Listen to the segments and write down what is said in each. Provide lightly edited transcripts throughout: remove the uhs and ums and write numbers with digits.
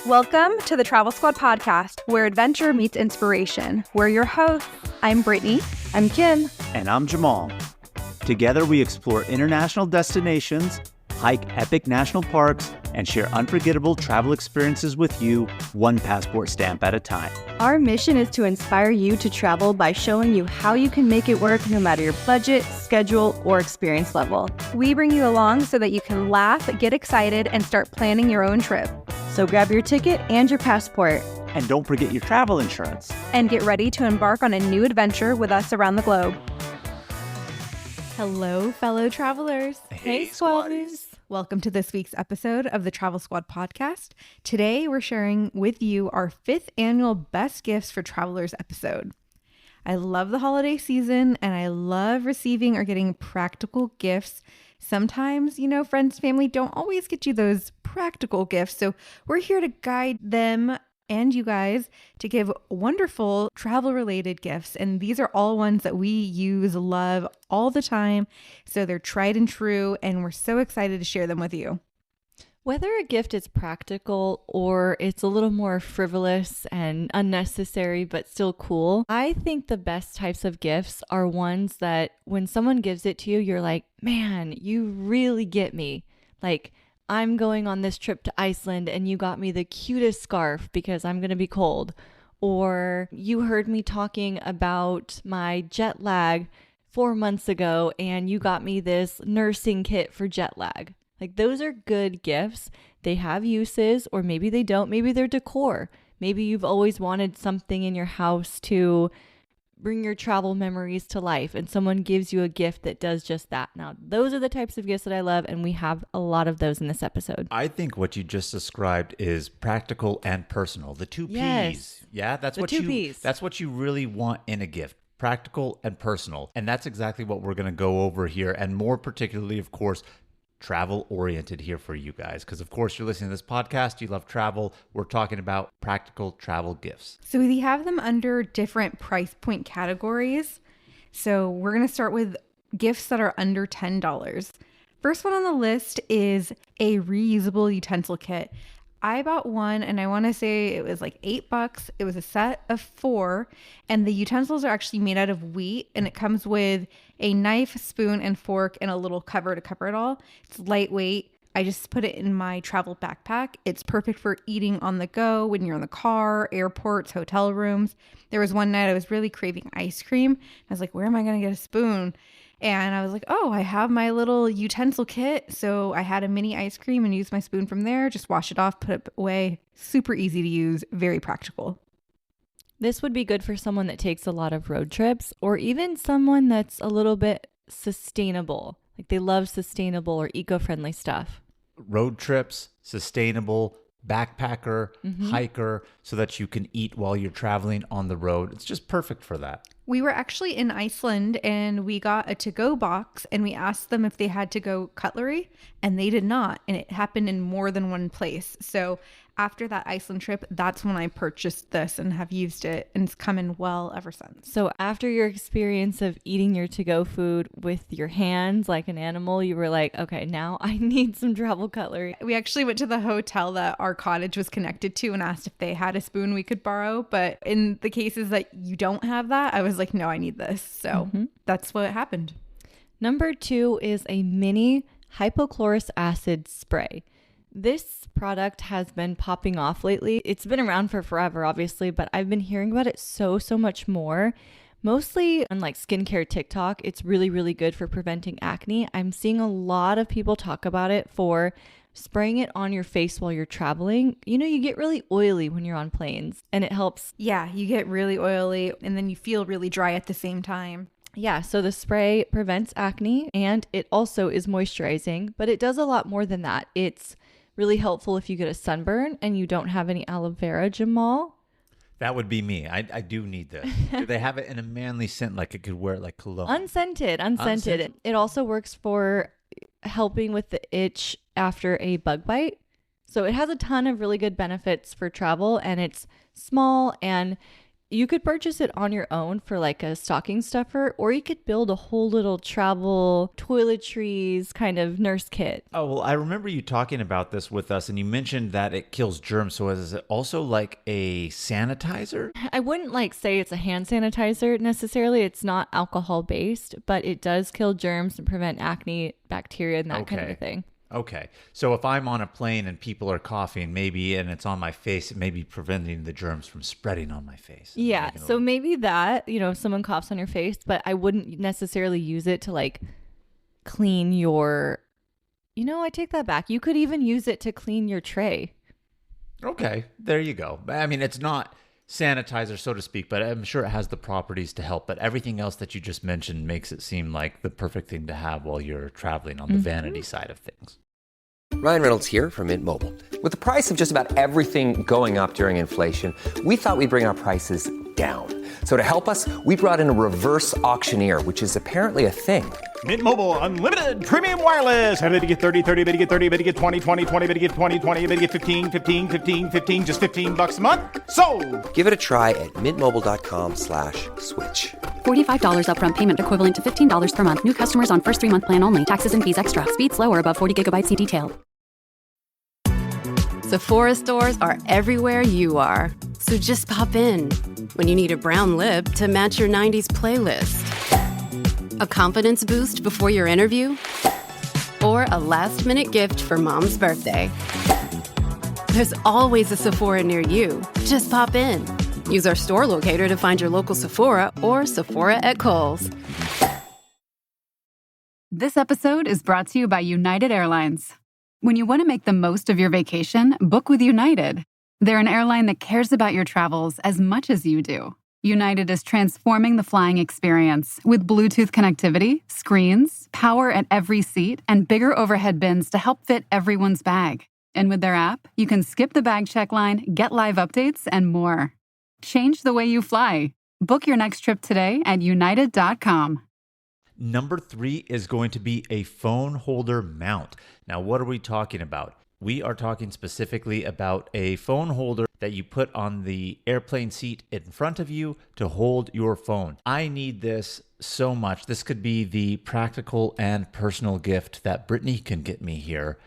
Welcome to the Travel Squad podcast, where adventure meets inspiration. We're your hosts. I'm Brittany. I'm Kim. And I'm Jamal. Together we explore international destinations, hike epic national parks, and share unforgettable travel experiences with you, one passport stamp at a time. Our mission is to inspire you to travel by showing you how you can make it work no matter your budget, schedule, or experience level. We bring you along so that you can laugh, get excited, and start planning your own trip. So grab your ticket and your passport. And don't forget your travel insurance. And get ready to embark on a new adventure with us around the globe. Hello, fellow travelers. Hey, squaddies. Welcome to this week's episode of the Travel Squad podcast. Today, we're sharing with you our 5th annual Best Gifts for Travelers episode. I love the holiday season, and I love receiving or getting practical gifts. Sometimes, friends, family don't always get you those practical gifts. So we're here to guide them and you guys to give wonderful travel-related gifts. And these are all ones that we use, love all the time. So they're tried and true, and we're so excited to share them with you. Whether a gift is practical or it's a little more frivolous and unnecessary but still cool, I think the best types of gifts are ones that when someone gives it to you, you're like, man, you really get me. Like, I'm going on this trip to Iceland and you got me the cutest scarf because I'm going to be cold. Or you heard me talking about my jet lag 4 months ago and you got me this nursing kit for jet lag. Like, those are good gifts. They have uses, or maybe they don't. Maybe they're decor. Maybe you've always wanted something in your house to bring your travel memories to life, and someone gives you a gift that does just that. Now, those are the types of gifts that I love, and we have a lot of those in this episode. I think what you just described is practical and personal. The two P's. Yes. Yeah, that's The two Ps. That's what you really want in a gift. Practical and personal. And that's exactly what we're going to go over here, and more particularly, of course, travel oriented here for you guys, because of course you're listening to this podcast, you love travel. We're talking about practical travel gifts. So we have them under different price point categories. So we're going to start with gifts that are under $10. First one on the list is a reusable utensil kit. I bought one and I want to say it was like $8. It was a set of 4, and the utensils are actually made out of wheat, and it comes with a knife, spoon, and fork and a little cover to cover it all. It's lightweight. I just put it in my travel backpack. It's perfect for eating on the go when you're in the car, airports, hotel rooms. There was one night I was really craving ice cream. I was like, where am I going to get a spoon? And I was like, oh, I have my little utensil kit. So I had a mini ice cream and used my spoon from there. Just wash it off, put it away. Super easy to use, very practical. This would be good for someone that takes a lot of road trips, or even someone that's a little bit sustainable. Like, they love sustainable or eco-friendly stuff. Road trips, sustainable, backpacker, hiker, so that you can eat while you're traveling on the road. It's just perfect for that. We were actually in Iceland and we got a to-go box, and we asked them if they had to-go cutlery, and they did not. And it happened in more than one place. So after that Iceland trip, that's when I purchased this and have used it, and it's come in well ever since. So after your experience of eating your to-go food with your hands like an animal, you were like, okay, now I need some travel cutlery. We actually went to the hotel that our cottage was connected to and asked if they had a spoon we could borrow. But in the cases that you don't have that, I was like, no, I need this. So that's what happened. Number 2 is a mini hypochlorous acid spray. This product has been popping off lately. It's been around for forever, obviously, but I've been hearing about it so much more. Mostly on like skincare TikTok. It's really, really good for preventing acne. I'm seeing a lot of people talk about it for spraying it on your face while you're traveling. You get really oily when you're on planes, and it helps. Yeah, you get really oily and then you feel really dry at the same time. Yeah, so the spray prevents acne and it also is moisturizing, but it does a lot more than that. It's really helpful if you get a sunburn and you don't have any aloe vera, Jamal. That would be me. I do need this. Do they have it in a manly scent, like it could wear it like cologne? Unscented. It also works for helping with the itch after a bug bite. So it has a ton of really good benefits for travel, and it's small, and You could purchase it on your own for like a stocking stuffer, or you could build a whole little travel toiletries kind of nurse kit. Oh, well, I remember you talking about this with us, and you mentioned that it kills germs. So is it also like a sanitizer? I wouldn't like say it's a hand sanitizer necessarily. It's not alcohol based, but it does kill germs and prevent acne, bacteria, and that kind of a thing. Okay. So if I'm on a plane and people are coughing, maybe, and it's on my face, it may be preventing the germs from spreading on my face. Yeah. So maybe that, if someone coughs on your face, but I wouldn't necessarily use it to like clean your, I take that back. You could even use it to clean your tray. Okay. There you go. I mean, it's not sanitizer, so to speak, but I'm sure it has the properties to help. But everything else that you just mentioned makes it seem like the perfect thing to have while you're traveling on the vanity side of things. Ryan Reynolds here from Mint Mobile. With the price of just about everything going up during inflation, we thought we'd bring our prices down. So to help us, we brought in a reverse auctioneer, which is apparently a thing. Mint Mobile Unlimited Premium Wireless. How to get 30, 30, bit to get 30, bit to get 20, 20, 20, bit to get 20, 20, bit to get 15, 15, 15, 15, just $15 a month? Sold! Give it a try at mintmobile.com/switch. $45 upfront payment equivalent to $15 per month. New customers on first 3-month plan only. Taxes and fees extra. Speed slower above 40 gigabytes. See detail. Sephora stores are everywhere you are. So just pop in. When you need a brown lip to match your 90s playlist. A confidence boost before your interview. Or a last-minute gift for mom's birthday. There's always a Sephora near you. Just pop in. Use our store locator to find your local Sephora or Sephora at Kohl's. This episode is brought to you by United Airlines. When you want to make the most of your vacation, book with United. They're an airline that cares about your travels as much as you do. United is transforming the flying experience with Bluetooth connectivity, screens, power at every seat, and bigger overhead bins to help fit everyone's bag. And with their app, you can skip the bag check line, get live updates, and more. Change the way you fly. Book your next trip today at united.com. Number 3 is going to be a phone holder mount. Now, what are we talking about? We are talking specifically about a phone holder that you put on the airplane seat in front of you to hold your phone. I need this so much. This could be the practical and personal gift that Brittany can get me here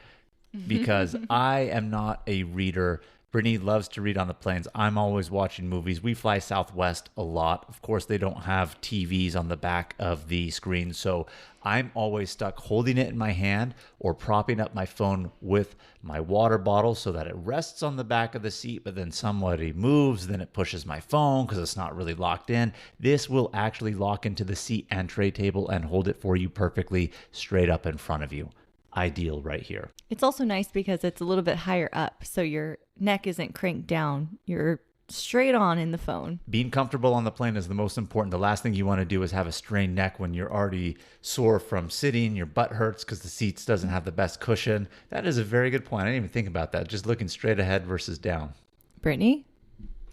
because I am not a reader. Brittany loves to read on the planes. I'm always watching movies. We fly Southwest a lot. Of course, they don't have TVs on the back of the screen, so I'm always stuck holding it in my hand or propping up my phone with my water bottle so that it rests on the back of the seat, but then somebody moves, then it pushes my phone because it's not really locked in. This will actually lock into the seat and tray table and hold it for you perfectly straight up in front of you. Ideal right here. It's also nice because it's a little bit higher up, so your neck isn't cranked down. You're straight on in the phone. Being comfortable on the plane is the most important. The last thing you want to do is have a strained neck when you're already sore from sitting, your butt hurts because the seats doesn't have the best cushion. That is a very good point. I didn't even think about that. Just looking straight ahead versus down. Brittany?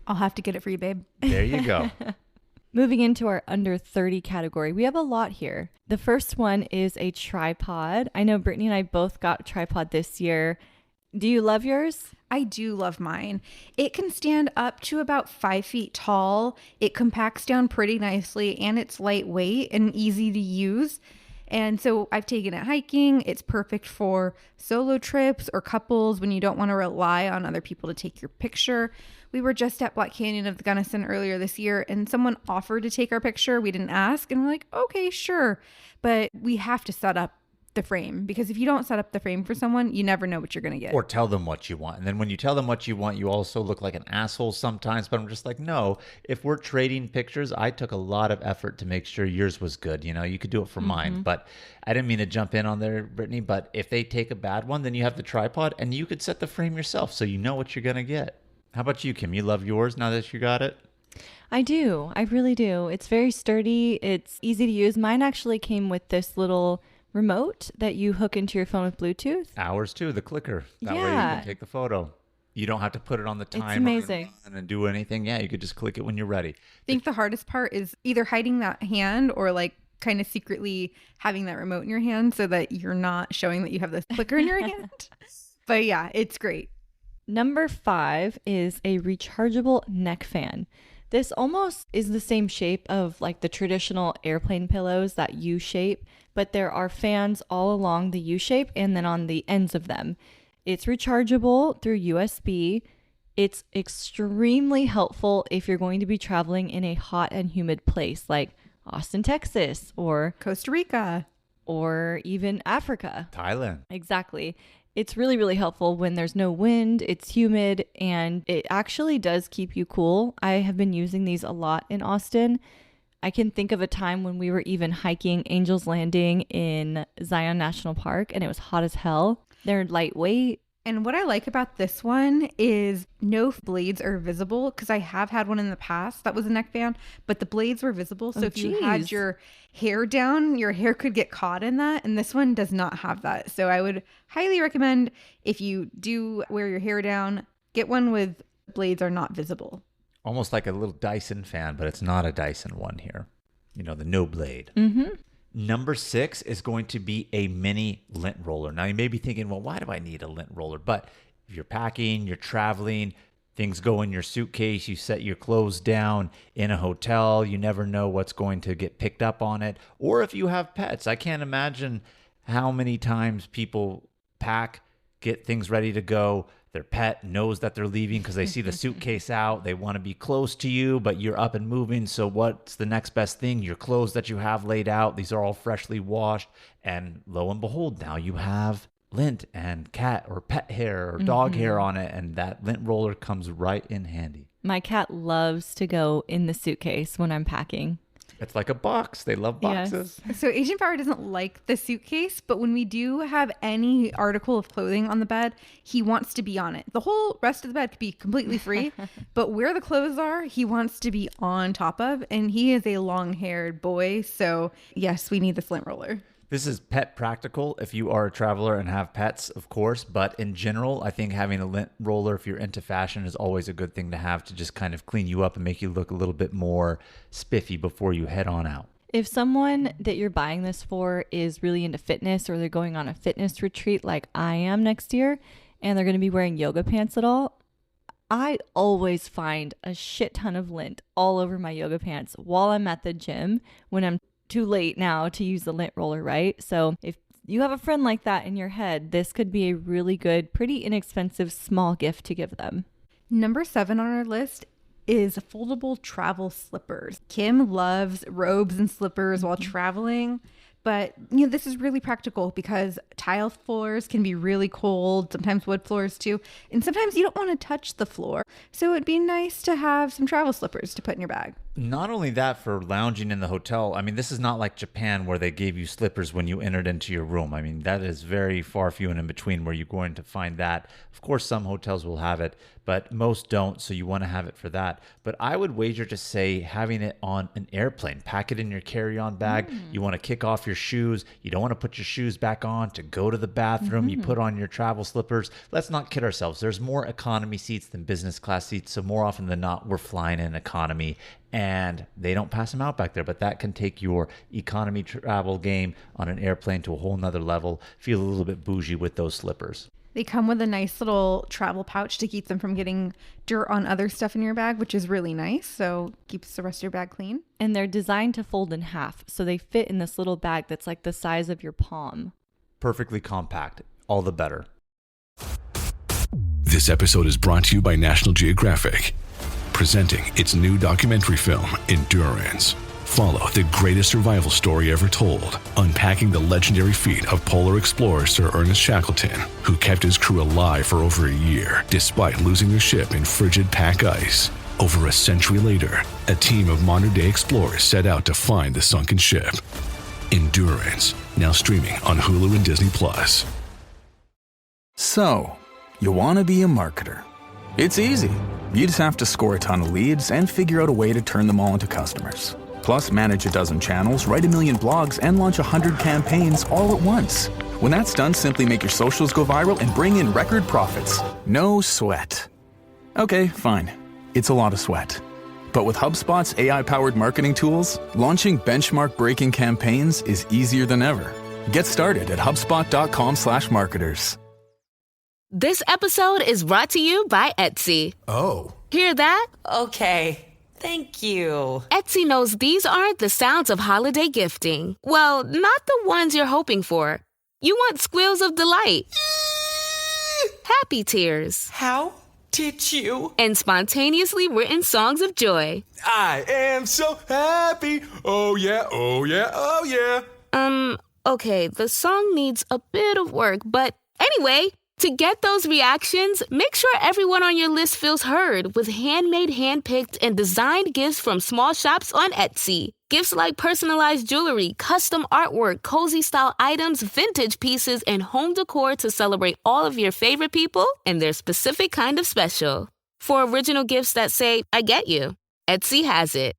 I'll have to get it for you, babe. There you go. Moving into our under 30 category, we have a lot here. The first one is a tripod. I know Brittany and I both got a tripod this year. Do you love yours? I do love mine. It can stand up to about 5 feet tall. It compacts down pretty nicely and it's lightweight and easy to use. And so I've taken it hiking. It's perfect for solo trips or couples when you don't want to rely on other people to take your picture. We were just at Black Canyon of the Gunnison earlier this year and someone offered to take our picture. We didn't ask and we're like, okay, sure. But we have to set up the frame because if you don't set up the frame for someone, you never know what you're going to get. Or tell them what you want. And then when you tell them what you want, you also look like an asshole sometimes. But I'm just like, no, if we're trading pictures, I took a lot of effort to make sure yours was good. You know, you could do it for mine. But I didn't mean to jump in on there, Brittany. But if they take a bad one, then you have the tripod and you could set the frame yourself so you know what you're going to get. How about you, Kim? You love yours now that you got it? I do. I really do. It's very sturdy. It's easy to use. Mine actually came with this little remote that you hook into your phone with Bluetooth. Ours too, the clicker. That way you Yeah. can take the photo. You don't have to put it on the timer amazing. and do anything. Yeah, you could just click it when you're ready. I think the hardest part is either hiding that hand or like kind of secretly having that remote in your hand so that you're not showing that you have this clicker in your hand. But yeah, it's great. Number 5 is a rechargeable neck fan. This almost is the same shape of like the traditional airplane pillows, that U shape, but there are fans all along the U shape and then on the ends of them. It's rechargeable through USB. It's extremely helpful if you're going to be traveling in a hot and humid place like Austin, Texas, or Costa Rica, or even Africa. Thailand. Exactly. It's really, really helpful when there's no wind, it's humid, and it actually does keep you cool. I have been using these a lot in Austin. I can think of a time when we were even hiking Angel's Landing in Zion National Park, and it was hot as hell. They're lightweight. And what I like about this one is no blades are visible, because I have had one in the past that was a neckband, but the blades were visible. So if you had your hair down, your hair could get caught in that. And this one does not have that. So I would highly recommend, if you do wear your hair down, get one with blades are not visible. Almost like a little Dyson fan, but it's not a Dyson one here. You know, the no blade. Number 6 is going to be a mini lint roller. Now, you may be thinking, well, why do I need a lint roller? But if you're packing, you're traveling, things go in your suitcase, you set your clothes down in a hotel, you never know what's going to get picked up on it. Or if you have pets, I can't imagine how many times people pack, get things ready to go. Their pet knows that they're leaving because they see the suitcase out. They want to be close to you, but you're up and moving. So what's the next best thing? Your clothes that you have laid out. These are all freshly washed. And lo and behold, now you have lint and cat or pet hair or dog hair on it. And that lint roller comes right in handy. My cat loves to go in the suitcase when I'm packing. It's like a box. They love boxes. Yes. So Agent Power doesn't like the suitcase, but when we do have any article of clothing on the bed, he wants to be on it. The whole rest of the bed could be completely free, but where the clothes are, he wants to be on top of, and he is a long-haired boy. So yes, we need the lint roller. This is pet practical if you are a traveler and have pets, of course. But in general, I think having a lint roller, if you're into fashion, is always a good thing to have to just kind of clean you up and make you look a little bit more spiffy before you head on out. If someone that you're buying this for is really into fitness, or they're going on a fitness retreat like I am next year, and they're going to be wearing yoga pants at all, I always find a shit ton of lint all over my yoga pants while I'm at the gym when I'm too late now to use the lint roller, right? So if you have a friend like that in your head, this could be a really good, pretty inexpensive small gift to give them. Number 7 on our list is foldable travel slippers. Kim loves robes and slippers while traveling, but this is really practical because tile floors can be really cold, sometimes wood floors too, and sometimes you don't want to touch the floor. So it'd be nice to have some travel slippers to put in your bag. Not only that, for lounging in the hotel, I mean, this is not like Japan where they gave you slippers when you entered into your room. I mean, that is very far few and in between where you're going to find that. Of course, some hotels will have it, but most don't, so you want to have it for that. But I would wager to say having it on an airplane, pack it in your carry-on bag. You want to kick off your shoes. You don't want to put your shoes back on to go to the bathroom. You put on your travel slippers. Let's not kid ourselves. There's more economy seats than business class seats, so more often than not, we're flying in economy. And they don't pass them out back there, but that can take your economy travel game on an airplane to a whole nother level. Feel a little bit bougie with those slippers. They come with a nice little travel pouch to keep them from getting dirt on other stuff in your bag, which is really nice. So keeps the rest of your bag clean. And they're designed to fold in half. So they fit in this little bag that's like the size of your palm. Perfectly compact. All the better. This episode is brought to you by National Geographic, presenting its new documentary film, Endurance. Follow the greatest survival story ever told, unpacking the legendary feat of polar explorer Sir Ernest Shackleton, who kept his crew alive for over a year, despite losing their ship in frigid pack ice. Over a century later, a team of modern-day explorers set out to find the sunken ship. Endurance, now streaming on Hulu and Disney+. So, you want to be a marketer. It's easy. You just have to score a ton of leads and figure out a way to turn them all into customers. Plus, manage a dozen channels, write 1 million blogs, and launch 100 campaigns all at once. When that's done, simply make your socials go viral and bring in record profits. No sweat. Okay, fine. It's a lot of sweat. But with HubSpot's AI-powered marketing tools, launching benchmark-breaking campaigns is easier than ever. Get started at HubSpot.com/marketers. This episode is brought to you by Etsy. Oh. Hear that? Okay. Thank you. Etsy knows these aren't the sounds of holiday gifting. Well, not the ones you're hoping for. You want squeals of delight. Happy tears. How did you? And spontaneously written songs of joy. I am so happy. Oh yeah, oh yeah, oh yeah. Okay, the song needs a bit of work, but anyway, to get those reactions, make sure everyone on your list feels heard with handmade, handpicked, and designed gifts from small shops on Etsy. Gifts like personalized jewelry, custom artwork, cozy style items, vintage pieces, and home decor to celebrate all of your favorite people and their specific kind of special. For original gifts that say, I get you, Etsy has it.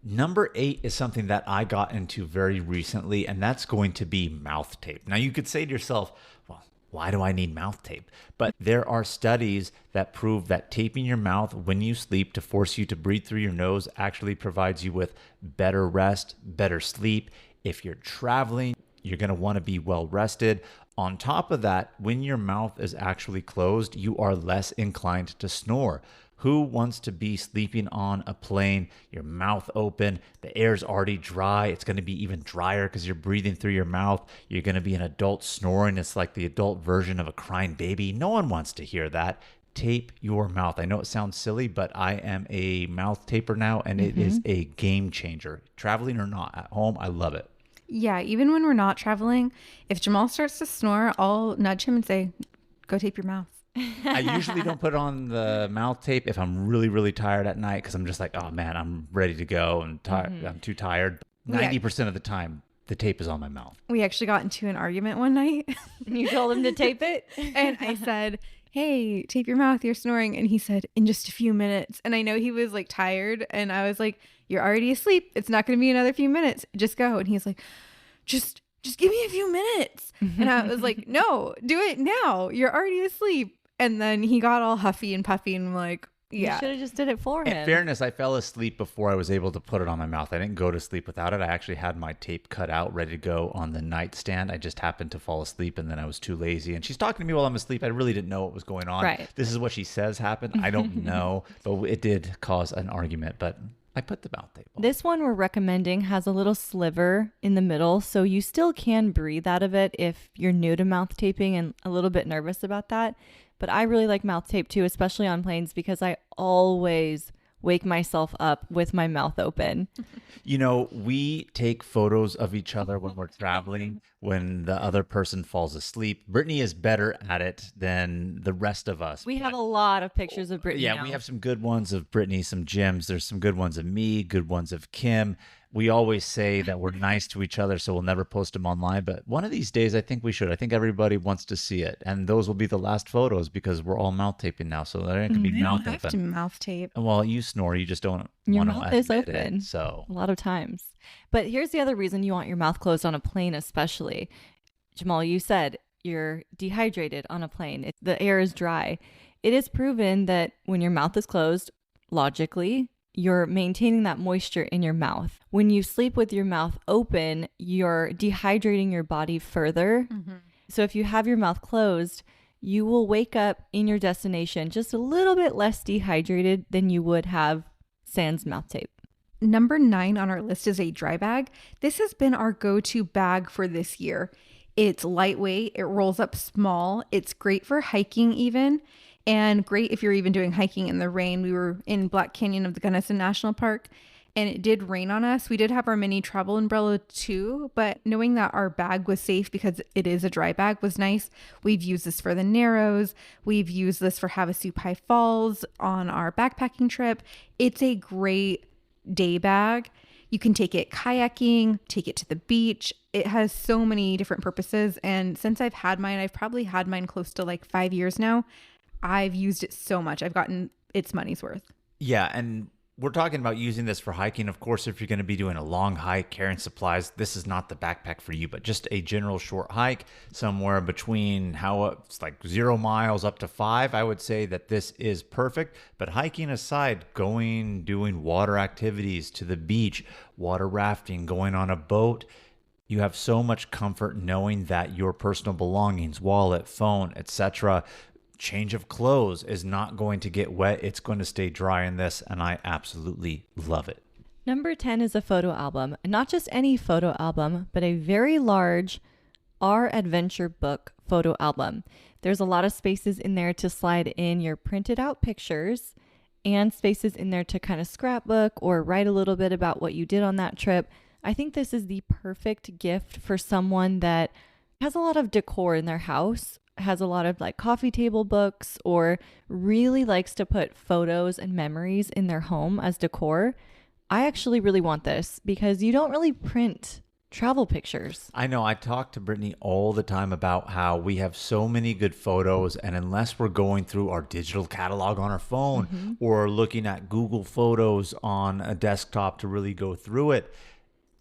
Number 8 is something that I got into very recently, and that's going to be mouth tape. Now, you could say to yourself, well, why do I need mouth tape? But there are studies that prove that taping your mouth when you sleep to force you to breathe through your nose actually provides you with better rest, better sleep. If you're traveling, you're going to want to be well rested. On top of that, when your mouth is actually closed, you are less inclined to snore. Who wants to be sleeping on a plane, your mouth open, the air's already dry, it's going to be even drier because you're breathing through your mouth, you're going to be an adult snoring, it's like the adult version of a crying baby. No one wants to hear that. Tape your mouth. I know it sounds silly, but I am a mouth taper now, and it is a game changer. Traveling or not, at home, I love it. Yeah, even when we're not traveling, if Jamal starts to snore, I'll nudge him and say, go tape your mouth. I usually don't put on the mouth tape if I'm really, really tired at night because I'm just like, oh man, I'm ready to go and I'm too tired. 90% of the time, the tape is on my mouth. We actually got into an argument one night. You told him to tape it? And I said, hey, tape your mouth, you're snoring. And he said, in just a few minutes. And I know he was like tired. And I was like, you're already asleep. It's not going to be another few minutes. Just go. And he's like, just give me a few minutes. And I was like, no, do it now. You're already asleep. And then he got all huffy and puffy and like, yeah. You should have just did it for him. In fairness, I fell asleep before I was able to put it on my mouth. I didn't go to sleep without it. I actually had my tape cut out, ready to go on the nightstand. I just happened to fall asleep and then I was too lazy. And she's talking to me while I'm asleep. I really didn't know what was going on. Right. This is what she says happened. I don't know, but it did cause an argument. But I put the mouth tape on. This one we're recommending has a little sliver in the middle, so you still can breathe out of it if you're new to mouth taping and a little bit nervous about that. But I really like mouth tape too, especially on planes, because I always wake myself up with my mouth open. You know, we take photos of each other when we're traveling, when the other person falls asleep. Brittany is better at it than the rest of us. We have a lot of pictures of Brittany Yeah, now. we have some good ones of Brittany, some gems. There's some good ones of me, good ones of Kim. We always say that we're nice to each other, so we'll never post them online. But one of these days, I think we should. I think everybody wants to see it. And those will be the last photos because we're all mouth taping now. So there can be You mouth don't have open. to mouth tape. Well, you snore. You just don't Your want mouth to is admit open. it. So a lot of times. But here's the other reason you want your mouth closed on a plane, especially. Jamal, you said you're dehydrated on a plane. The air is dry. It is proven that when your mouth is closed, logically, you're maintaining that moisture in your mouth. When you sleep with your mouth open, you're dehydrating your body further. So if you have your mouth closed, you will wake up in your destination just a little bit less dehydrated than you would have sans mouth tape. Number 9 on our list is a dry bag. This has been our go-to bag for this year. It's lightweight, it rolls up small, it's great for hiking even, and great if you're even doing hiking in the rain. We were in Black Canyon of the Gunnison National Park, and it did rain on us. We did have our mini travel umbrella too, but knowing that our bag was safe because it is a dry bag was nice. We've used this for the Narrows. We've used this for Havasupai Falls on our backpacking trip. It's a great day bag. You can take it kayaking, take it to the beach. It has so many different purposes. And since I've had mine, I've probably had mine close to like 5 years now. I've used it so much. I've gotten its money's worth. yeah, and we're talking about using this for hiking. Of course, if you're going to be doing a long hike, carrying supplies, this is not the backpack for you, but just a general short hike somewhere between it's like 0 miles up to 5. I would say that this is perfect. But hiking aside, doing water activities to the beach, water rafting, going on a boat, you have so much comfort knowing that your personal belongings, wallet, phone, etc., change of clothes is not going to get wet. It's going to stay dry in this, and I absolutely love it. Number 10 is a photo album. And not just any photo album, but a very large Our Adventure Book photo album. There's a lot of spaces in there to slide in your printed out pictures and spaces in there to kind of scrapbook or write a little bit about what you did on that trip. I think this is the perfect gift for someone that has a lot of decor in their house, has a lot of like coffee table books, or really likes to put photos and memories in their home as decor. I actually really want this because you don't really print travel pictures. I know. I talk to Brittany all the time about how we have so many good photos, and unless we're going through our digital catalog on our phone or looking at Google Photos on a desktop to really go through it,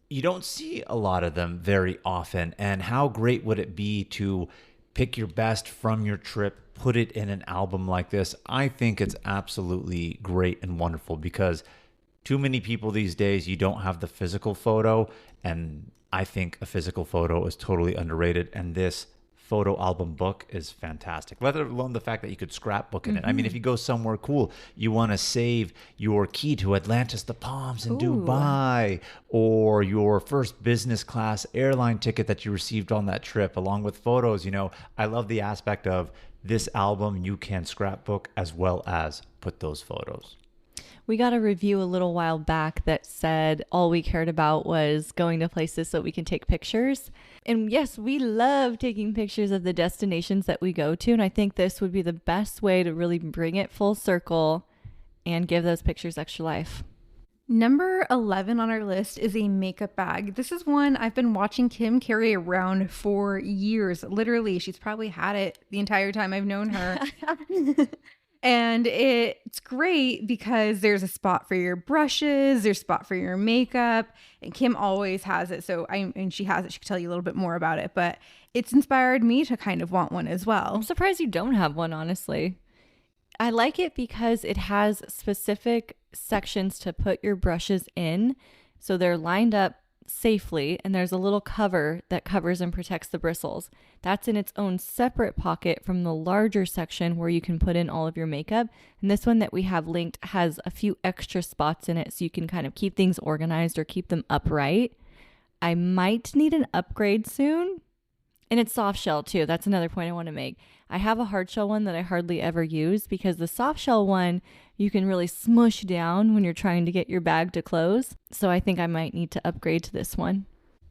you don't see a lot of them very often. And how great would it be to pick your best from your trip, put it in an album like this? I think it's absolutely great and wonderful because too many people these days, you don't have the physical photo, and I think a physical photo is totally underrated, and this photo album book is fantastic, let alone the fact that you could scrapbook in it. I mean, if you go somewhere cool, you want to save your key to Atlantis, the Palms in Dubai, or your first business class airline ticket that you received on that trip, along with photos. You know, I love the aspect of this album. You can scrapbook as well as put those photos. We got a review a little while back that said all we cared about was going to places so we can take pictures. And yes, we love taking pictures of the destinations that we go to. And I think this would be the best way to really bring it full circle and give those pictures extra life. Number 11 on our list is a makeup bag. This is one I've been watching Kim carry around for years. Literally, she's probably had it the entire time I've known her. And it's great because there's a spot for your brushes, there's a spot for your makeup, and Kim always has it. And she has it. She can tell you a little bit more about it, but it's inspired me to kind of want one as well. I'm surprised you don't have one, honestly. I like it because it has specific sections to put your brushes in, so they're lined up safely, and there's a little cover that covers and protects the bristles. That's in its own separate pocket from the larger section where you can put in all of your makeup. And this one that we have linked has a few extra spots in it so you can kind of keep things organized or keep them upright. I might need an upgrade soon. And it's soft shell too. That's another point I want to make. I have a hard shell one that I hardly ever use because the soft shell one you can really smush down when you're trying to get your bag to close. So I think I might need to upgrade to this one.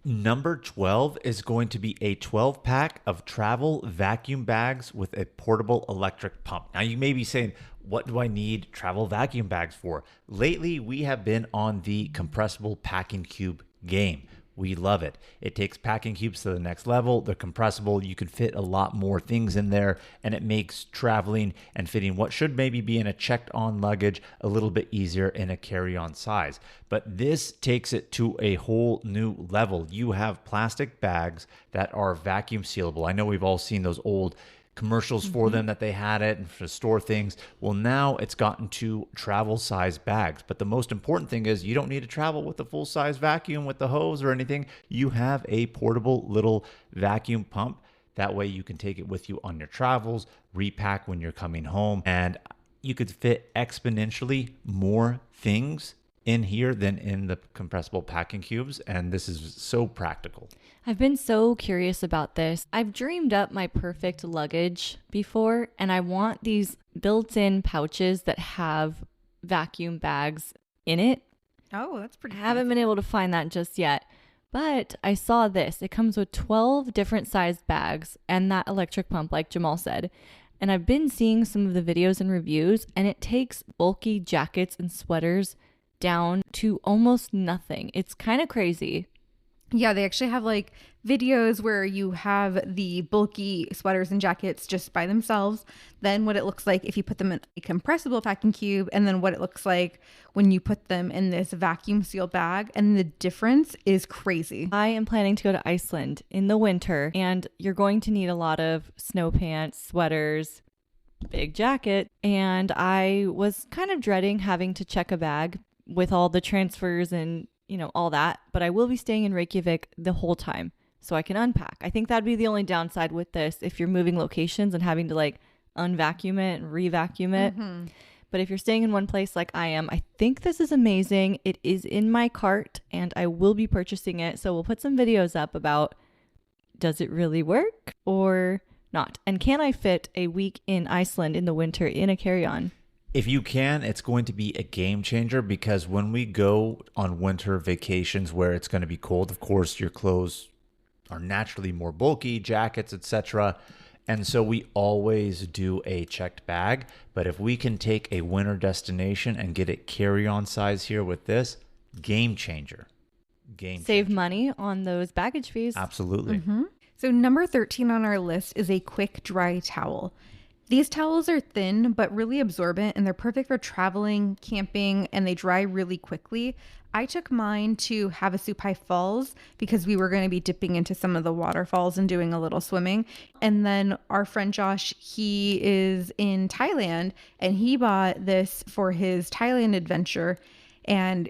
Number 12 is going to be a 12-pack of travel vacuum bags with a portable electric pump. Now you may be saying, what do I need travel vacuum bags for? Lately, we have been on the compressible packing cube game. We love it. It takes packing cubes to the next level. They're compressible. You can fit a lot more things in there, and it makes traveling and fitting what should maybe be in a checked-on luggage a little bit easier in a carry-on size. But this takes it to a whole new level. You have plastic bags that are vacuum sealable. I know we've all seen those old commercials for them that they had it and to store things. Well, now it's gotten to travel size bags. But the most important thing is you don't need to travel with a full size vacuum with the hose or anything. You have a portable little vacuum pump. That way you can take it with you on your travels, repack when you're coming home, and you could fit exponentially more things in here than in the compressible packing cubes, and this is so practical. I've been so curious about this. I've dreamed up my perfect luggage before, and I want these built-in pouches that have vacuum bags in it. Oh, that's pretty I haven't been able to find that just yet, but I saw this. It comes with 12 different sized bags and that electric pump, like Jamal said. And I've been seeing some of the videos and reviews, and it takes bulky jackets and sweaters down to almost nothing. It's kind of crazy. Yeah, they actually have like videos where you have the bulky sweaters and jackets just by themselves, then what it looks like if you put them in a compressible packing cube, and then what it looks like when you put them in this vacuum seal bag, and the difference is crazy. I am planning to go to Iceland in the winter, and you're going to need a lot of snow pants, sweaters, big jacket, and I was kind of dreading having to check a bag with all the transfers and all that, but I will be staying in Reykjavik the whole time so I can unpack. I think that'd be the only downside with this if you're moving locations and having to like unvacuum it and revacuum it. But if you're staying in one place like I am, I think this is amazing. It is in my cart and I will be purchasing it. So we'll put some videos up about, does it really work or not? And can I fit a week in Iceland in the winter in a carry-on? If you can, it's going to be a game changer, because when we go on winter vacations where it's going to be cold, of course, your clothes are naturally more bulky, jackets, etc. And so we always do a checked bag. But if we can take a winter destination and get it carry-on size here with this, game changer. Save money on those baggage fees. Absolutely. So number 13 on our list is a quick dry towel. These towels are thin but really absorbent, and they're perfect for traveling, camping, and they dry really quickly. I took mine to Havasupai Falls because we were going to be dipping into some of the waterfalls and doing a little swimming. And then our friend Josh, he is in Thailand, and he bought this for his Thailand adventure, and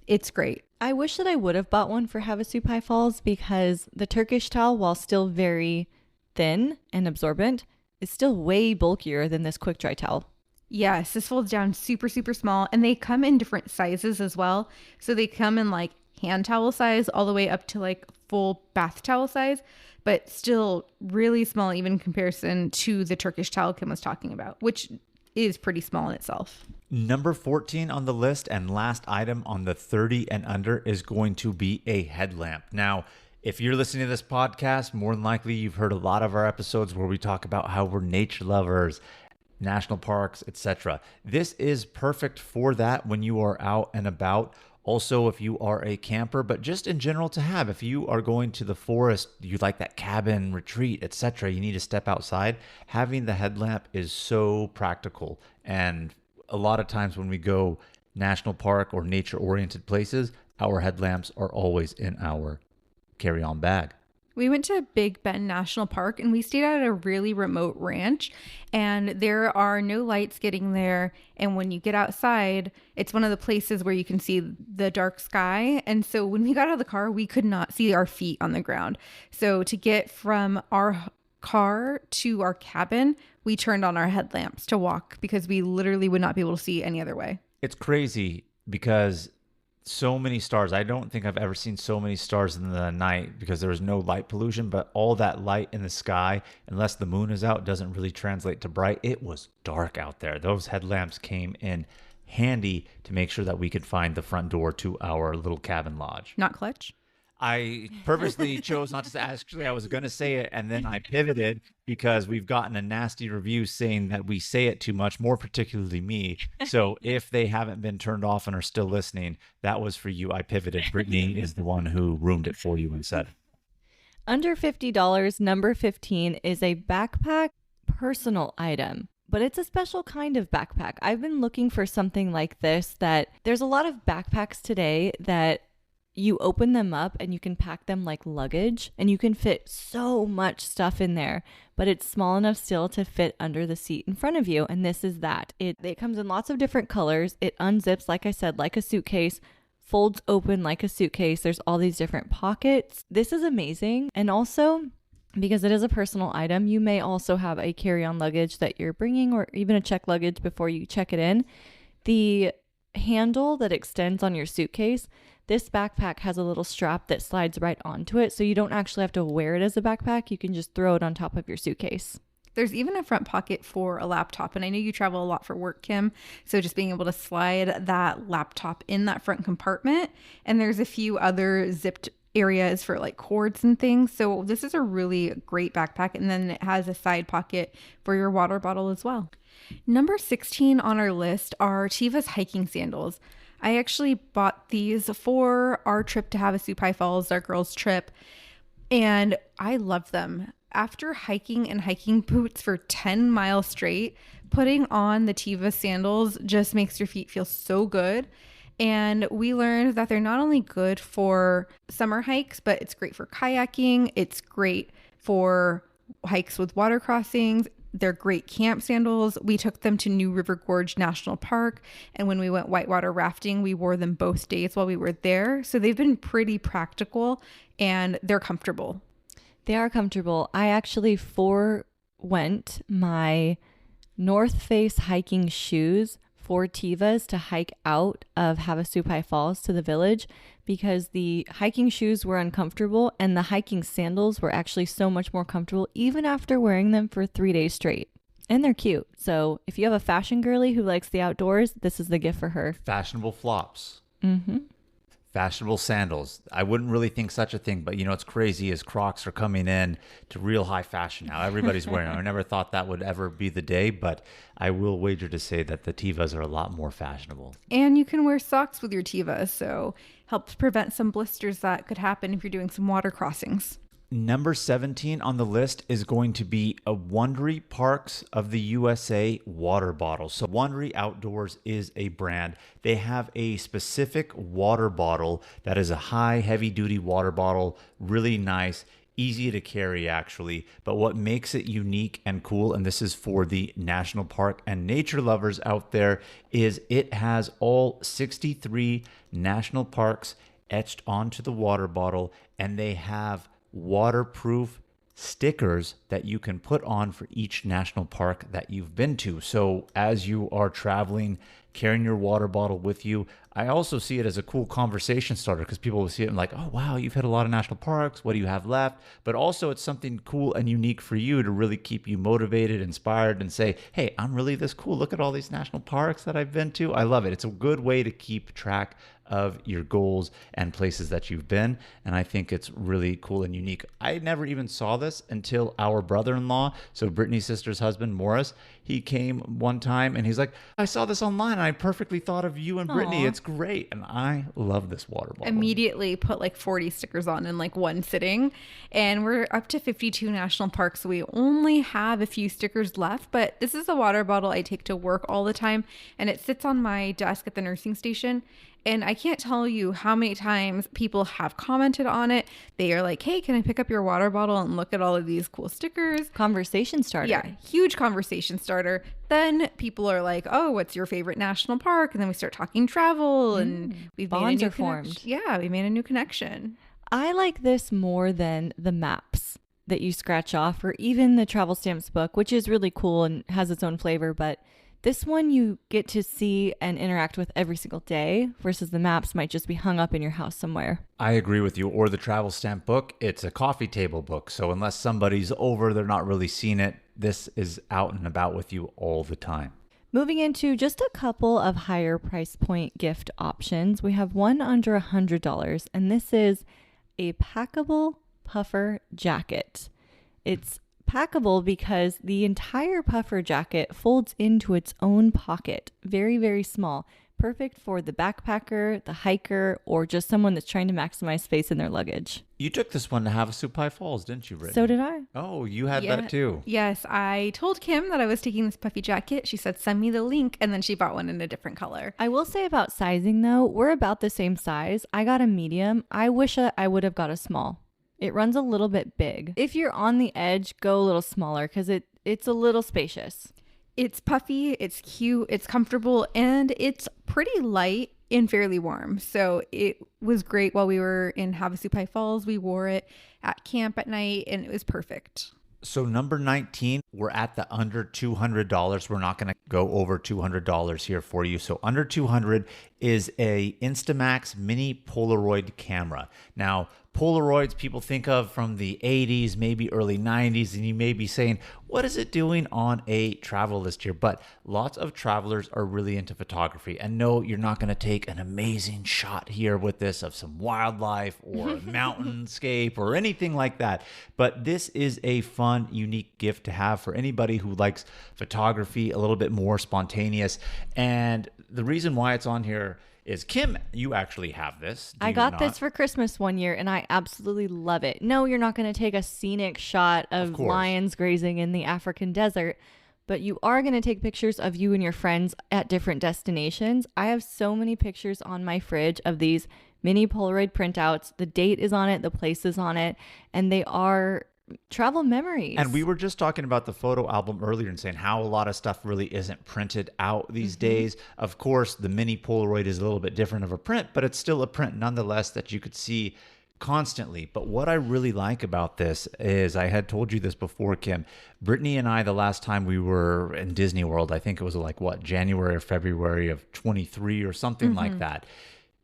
it's great. I wish that I would have bought one for Havasupai Falls, because the Turkish towel, while still very thin and absorbent, is still way bulkier than this quick dry towel. Yes, this folds down super, super small, and they come in different sizes as well. So they come in like hand towel size all the way up to like full bath towel size, but still really small even in comparison to the Turkish towel Kim was talking about, which is pretty small in itself. Number 14 on the list and last item on the 30 and under is going to be a headlamp. Now, if you're listening to this podcast, more than likely you've heard a lot of our episodes where we talk about how we're nature lovers, national parks, etc. This is perfect for that when you are out and about. Also, if you are a camper, but just in general to have, if you are going to the forest, you like that cabin retreat, etc., you need to step outside. Having the headlamp is so practical. And a lot of times when we go national park or nature-oriented places, our headlamps are always in our carry-on bag. We went to Big Bend National Park, and we stayed at a really remote ranch, and there are no lights getting there. And when you get outside, it's one of the places where you can see the dark sky. And so when we got out of the car, we could not see our feet on the ground. So to get from our car to our cabin, we turned on our headlamps to walk because we literally would not be able to see any other way. It's crazy because so many stars. I don't think I've ever seen so many stars in the night because there was no light pollution, but all that light in the sky, unless the moon is out, doesn't really translate to bright. It was dark out there. Those headlamps came in handy to make sure that we could find the front door to our little cabin lodge. Not clutch. I purposely chose not to say, actually, I was going to say it, and then I pivoted because we've gotten a nasty review saying that we say it too much, more particularly me. So if they haven't been turned off and are still listening, that was for you. I pivoted. Brittany is the one who ruined it for you and said. Under $50, number 15 is a backpack personal item. But it's a special kind of backpack. I've been looking for something like this. That there's a lot of backpacks today that you open them up and you can pack them like luggage, and you can fit so much stuff in there, but it's small enough still to fit under the seat in front of you. And this is that. It comes in lots of different colors. It unzips, like I said, like a suitcase, folds open like a suitcase. There's all these different pockets. This is amazing. And also, because it is a personal item, you may also have a carry-on luggage that you're bringing, or even a check luggage before you check it in. The handle that extends on your suitcase, this backpack has a little strap that slides right onto it, so you don't actually have to wear it as a backpack. You can just throw it on top of your suitcase. There's even a front pocket for a laptop, and I know you travel a lot for work, Kim, so just being able to slide that laptop in that front compartment. And there's a few other zipped areas for like cords and things. So this is a really great backpack, and then it has a side pocket for your water bottle as well. Number 16 on our list are Tevas hiking sandals. I actually bought these for our trip to Havasupai Falls, our girls' trip, and I love them. After hiking in hiking boots for 10 miles straight, putting on the Tevas sandals just makes your feet feel so good. And we learned that they're not only good for summer hikes, but it's great for kayaking. It's great for hikes with water crossings. They're great camp sandals. We took them to New River Gorge National Park, and when we went whitewater rafting, we wore them both days while we were there. So they've been pretty practical, and they're comfortable. They are comfortable. I actually forewent my North Face hiking shoes for Tivas to hike out of Havasupai Falls to the village, because the hiking shoes were uncomfortable and the hiking sandals were actually so much more comfortable even after wearing them for 3 days straight. And they're cute. So if you have a fashion girly who likes the outdoors, this is the gift for her. Fashionable flops. Mm-hmm. Fashionable sandals. I wouldn't really think such a thing, but what's crazy is Crocs are coming in to real high fashion now. Everybody's wearing them. I never thought that would ever be the day, but I will wager to say that the Tivas are a lot more fashionable. And you can wear socks with your Tivas, so helps prevent some blisters that could happen if you're doing some water crossings. Number 17 on the list is going to be a Wondery Parks of the USA water bottle. So Wondery Outdoors is a brand. They have a specific water bottle that is a high, heavy-duty water bottle, really nice, easy to carry actually. But what makes it unique and cool, and this is for the national park and nature lovers out there, is it has all 63 national parks etched onto the water bottle, and they have waterproof stickers that you can put on for each national park that you've been to. So as you are traveling, carrying your water bottle with you, I also see it as a cool conversation starter, because people will see it and like, oh, wow, you've hit a lot of national parks. What do you have left? But also it's something cool and unique for you to really keep you motivated, inspired, and say, hey, I'm really this cool. Look at all these national parks that I've been to. I love it. It's a good way to keep track of your goals and places that you've been. And I think it's really cool and unique. I never even saw this until our brother-in-law, so Brittany's sister's husband, Morris, he came one time and he's like, I saw this online and I perfectly thought of you and Brittany. Aww. It's great. And I love this water bottle. Immediately put like 40 stickers on in like one sitting. And we're up to 52 national parks, so we only have a few stickers left. But this is a water bottle I take to work all the time, and it sits on my desk at the nursing station. And I can't tell you how many times people have commented on it. They are like, hey, can I pick up your water bottle and look at all of these cool stickers? Conversation starter. Yeah, huge conversation starter. Then people are like, oh, what's your favorite national park? And then we start talking travel, and we've bonds made a new are formed. Yeah, we made a new connection. I like this more than the maps that you scratch off, or even the travel stamps book, which is really cool and has its own flavor. But this one you get to see and interact with every single day, versus the maps might just be hung up in your house somewhere. I agree with you. Or the travel stamp book, it's a coffee table book. So unless somebody's over, they're not really seeing it. This is out and about with you all the time. Moving into just a couple of higher price point gift options, we have one under $100, and this is a packable puffer jacket. It's packable because the entire puffer jacket folds into its own pocket, very, very small. Perfect for the backpacker, the hiker, or just someone that's trying to maximize space in their luggage. You took this one to Havasupai Falls, didn't you, Brittany? So did I. Oh, you had that too. Yes, I told Kim that I was taking this puffy jacket. She said, send me the link. And then she bought one in a different color. I will say about sizing though, we're about the same size. I got a medium. I wish I would have got a small. It runs a little bit big. If you're on the edge, go a little smaller because it's a little spacious. It's puffy, it's cute, it's comfortable, and it's pretty light and fairly warm. So it was great while we were in Havasupai Falls. We wore it at camp at night, and it was perfect. So number 19, we're at the under $200. We're not going to go over $200 here for you. So under $200 is a Instamax mini Polaroid camera. Now, Polaroids people think of from the 80s, maybe early 90s, and you may be saying, what is it doing on a travel list here? But lots of travelers are really into photography. And no, you're not going to take an amazing shot here with this of some wildlife or a mountainscape or anything like that. But this is a fun, unique gift to have for anybody who likes photography, a little bit more spontaneous. And the reason why it's on here is, Kim, you actually have this. I got this for Christmas one year, and I absolutely love it. No, you're not going to take a scenic shot of lions grazing in the African desert, but you are going to take pictures of you and your friends at different destinations. I have so many pictures on my fridge of these mini Polaroid printouts. The date is on it, the place is on it, and they are travel memories. And we were just talking about the photo album earlier and saying how a lot of stuff really isn't printed out these days. Of course, the mini Polaroid is a little bit different of a print, but it's still a print nonetheless that you could see Constantly. But what I really like about this is, I had told you this before, Kim, Brittany and I, the last time we were in Disney World, I think it was like January or February of 23 or something like that.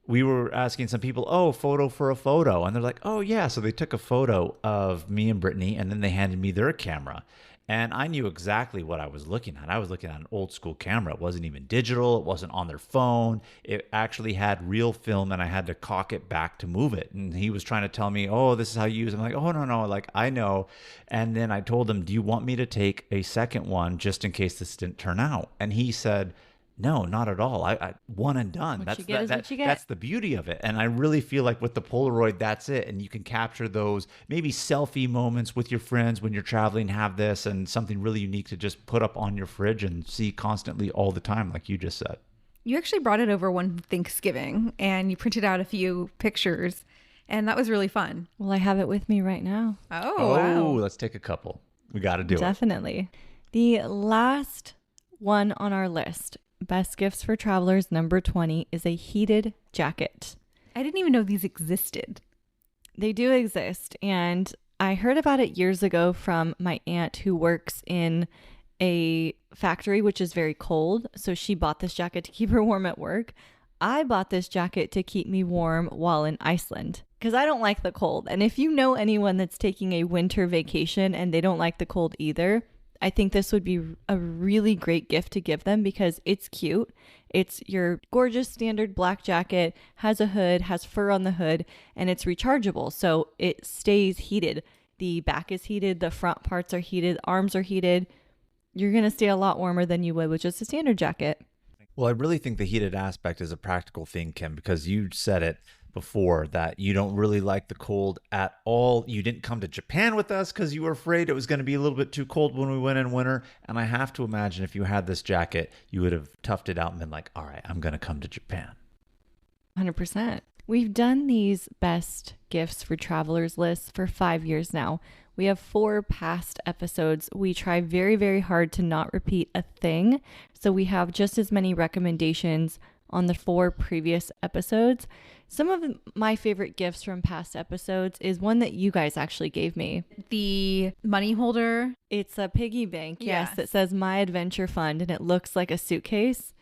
We were asking some people, oh, photo for a photo. And they're like, oh yeah. So they took a photo of me and Brittany and then they handed me their camera. And I knew exactly what I was looking at. I was looking at an old school camera. It wasn't even digital. It wasn't on their phone. It actually had real film and I had to cock it back to move it. And he was trying to tell me, oh, this is how you use it. I'm like, oh, no. Like, I know. And then I told him, do you want me to take a second one just in case this didn't turn out? And he said, no, not at all. I one and done. What you get is what you get. That's the beauty of it. And I really feel like with the Polaroid, that's it. And you can capture those maybe selfie moments with your friends when you're traveling, have this and something really unique to just put up on your fridge and see constantly all the time, like you just said. You actually brought it over one Thanksgiving and you printed out a few pictures and that was really fun. Well, I have it with me right now. Oh, wow. Let's take a couple. We got to do Definitely. The last one on our list, Best Gifts for Travelers, number 20, is a heated jacket. I didn't even know these existed. They do exist. And I heard about it years ago from my aunt who works in a factory, which is very cold. So she bought this jacket to keep her warm at work. I bought this jacket to keep me warm while in Iceland because I don't like the cold. And if you know anyone that's taking a winter vacation and they don't like the cold either, I think this would be a really great gift to give them because it's cute. It's your gorgeous standard black jacket, has a hood, has fur on the hood, and it's rechargeable. So it stays heated. The back is heated, the front parts are heated, arms are heated. You're going to stay a lot warmer than you would with just a standard jacket. Well, I really think the heated aspect is a practical thing, Kim, because you said it before that you don't really like the cold at all. You didn't come to Japan with us because you were afraid it was going to be a little bit too cold when we went in winter. And I have to imagine if you had this jacket, you would have toughed it out and been like, all right, I'm going to come to Japan. 100%. We've done these best gifts for travelers lists for 5 years now. We have 4 past episodes. We try very, very hard to not repeat a thing. So we have just as many recommendations on the 4 previous episodes. Some of my favorite gifts from past episodes is one that you guys actually gave me. The money holder. It's a piggy bank, yes, that says My Adventure Fund, and it looks like a suitcase.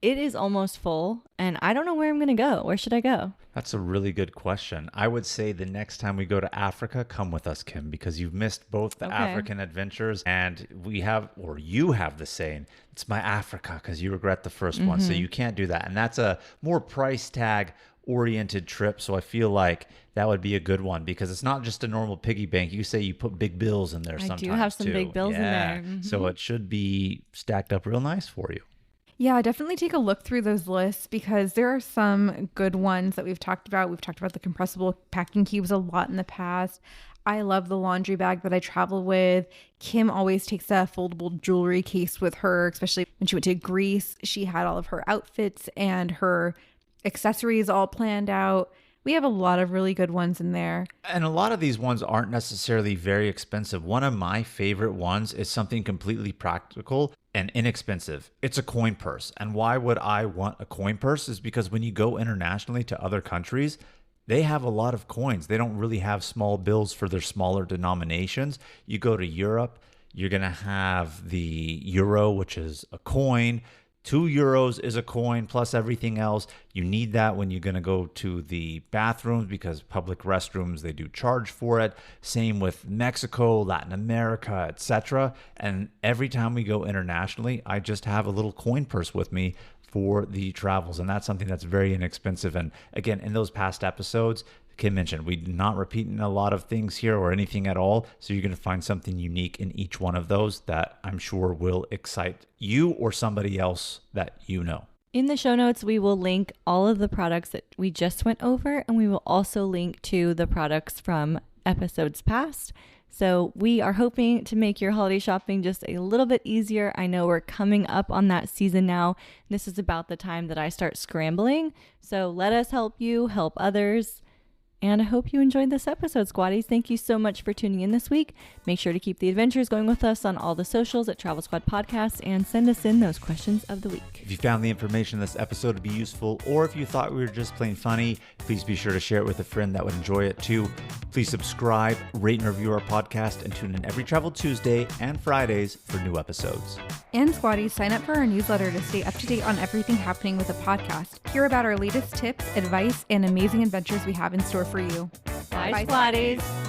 It is almost full, and I don't know where I'm going to go. Where should I go? That's a really good question. I would say the next time we go to Africa, come with us, Kim, because you've missed both the African adventures, and we have, or you have the saying, it's my Africa, because you regret the first one. So you can't do that. And that's a more price tag oriented trip. So I feel like that would be a good one because it's not just a normal piggy bank. You say you put big bills in there sometimes. I do have some big bills in there. So it should be stacked up real nice for you. Yeah, definitely take a look through those lists because there are some good ones that we've talked about. We've talked about the compressible packing cubes a lot in the past. I love the laundry bag that I travel with. Kim always takes a foldable jewelry case with her, especially when she went to Greece. She had all of her outfits and her accessories all planned out. We have a lot of really good ones in there. And a lot of these ones aren't necessarily very expensive. One of my favorite ones is something completely practical and inexpensive. It's a coin purse. And why would I want a coin purse is because when you go internationally to other countries, they have a lot of coins. They don't really have small bills for their smaller denominations. You go to Europe, you're going to have the euro, which is a coin. 2 euros is a coin plus everything else. You need that when you're going to go to the bathrooms because public restrooms, they do charge for it. Same with Mexico, Latin America, etc. And every time we go internationally, I just have a little coin purse with me for the travels. And that's something that's very inexpensive. And again, in those past episodes, Kim mentioned, we're not repeating a lot of things here or anything at all. So you're going to find something unique in each one of those that I'm sure will excite you or somebody else that you know. In the show notes, we will link all of the products that we just went over, and we will also link to the products from episodes past. So we are hoping to make your holiday shopping just a little bit easier. I know we're coming up on that season now. This is about the time that I start scrambling. So let us help you, help others. And I hope you enjoyed this episode, Squatties. Thank you so much for tuning in this week. Make sure to keep the adventures going with us on all the socials at Travel Squad Podcast and send us in those questions of the week. If you found the information in this episode to be useful, or if you thought we were just plain funny, please be sure to share it with a friend that would enjoy it too. Please subscribe, rate and review our podcast, and tune in every Travel Tuesday and Fridays for new episodes. And Squatties, sign up for our newsletter to stay up to date on everything happening with the podcast. Hear about our latest tips, advice, and amazing adventures we have in store for you. Bye, Squatties.